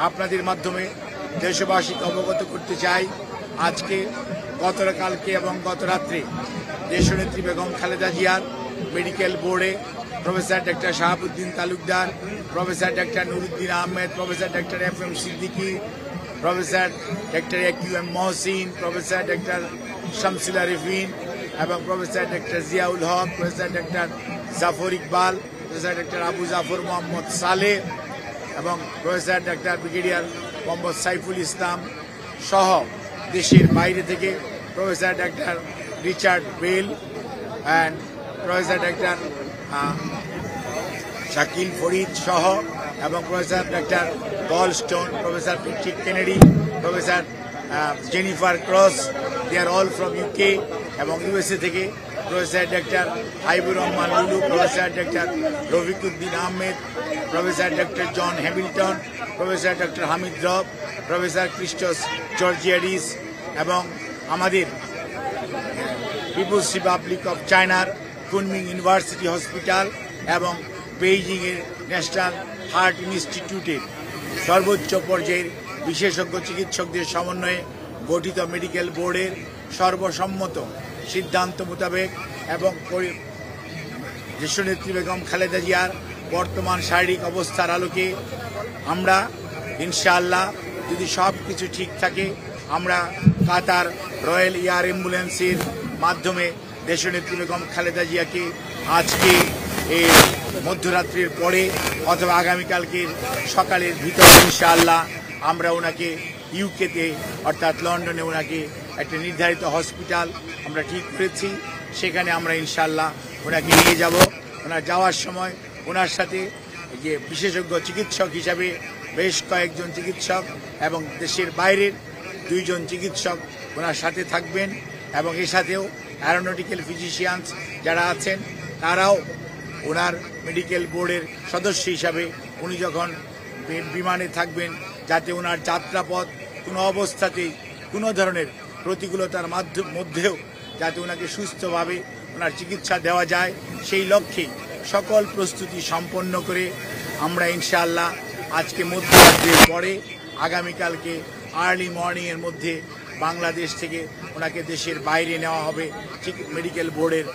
আপনাদের মাধ্যমে দেশবাসীকে অবগত করতে চাই, আজকে গতকালকে এবং গত রাত্রে দেশনেত্রী বেগম খালেদা জিয়ার মেডিকেল বোর্ডে professor doctor Shahabuddin Talukdar, professor doctor Nuruddin Ahmed, professor doctor FM Siddiqui, professor doctor AQM Mohsin, professor doctor Shamsul Arefin এবং professor doctor Ziaul Haque, professor doctor Zafar Iqbal, professor doctor Abu Zafar Mohammad Saleh এবং professor doctor brigadier Mohammad Saiful Islam সহ দেশের বাইরে থেকে professor doctor Richard Bell and professor doctor Shakil Farid সহ এবং professor doctor Paul Stone, professor Patrick Kennedy, professor Jennifer cross, they are all from UK এবং USA থেকে professor doctor Haibur Rahman Lulu, professor doctor Rafiquddin Ahmed, professor doctor John Hamilton, professor doctor Hamid Rab, professor Christos Georgiadis এবং আমাদের people's republic of চায়নার Kunming university hospital এবং বেইজিংয়ের national heart ইনস্টিটিউটের সর্বোচ্চ পর্যায়ের বিশেষজ্ঞ চিকিৎসকদের সমন্বয়ে গঠিত মেডিকেল বোর্ডের সর্বসম্মত সিদ্ধান্ত মোতাবেক এবং দেশনেত্রী বেগম খালেদা জিয়ার বর্তমান শারীরিক অবস্থার আলোকে আমরা ইনশাআল্লাহ যদি সব কিছু ঠিক থাকে আমরা কাতার রয়্যাল এয়ার অ্যাম্বুলেন্সের মাধ্যমে দেশনেত্রী বেগম খালেদা জিয়াকে আজকে এই মধ্যরাত্রির পরে অথবা আগামীকালকের সকালের ভিতরে ইনশাআল্লাহ আমরা ওনাকে ইউকেতে অর্থাৎ লন্ডনে ওনাকে একটা নির্ধারিত হসপিটাল আমরা ঠিক করেছি, সেখানে আমরা ইনশাআল্লাহ ওনাকে নিয়ে যাব। ওনার যাওয়ার সময় ওনার সাথে যে বিশেষজ্ঞ চিকিৎসক হিসাবে বেশ কয়েকজন চিকিৎসক এবং দেশের বাইরের 2 জন চিকিৎসক ওনার সাথে থাকবেন এবং এর সাথেও অ্যারোনটিক্যাল ফিজিশিয়ানস যারা আছেন তারাও ওনার মেডিকেল বোর্ডের সদস্য হিসাবে উনি যখন বিমানে থাকবেন যাতে ওনার যাত্রাপথ কোনো অবস্থাতেই কোনো ধরনের প্রতিকূলতার মধ্যেও যাতে ওনাকে সুস্থভাবে ওনার চিকিৎসা দেওয়া যায় সেই লক্ষ্যে সকল প্রস্তুতি সম্পন্ন করে আমরা ইনশাআল্লাহ আজকে মধ্যরাত্রির পরে আগামীকালকে আর্লি মর্নিংয়ের মধ্যে বাংলাদেশ থেকে ওনাকে দেশের বাইরে নেওয়া হবে মেডিকেল বোর্ডের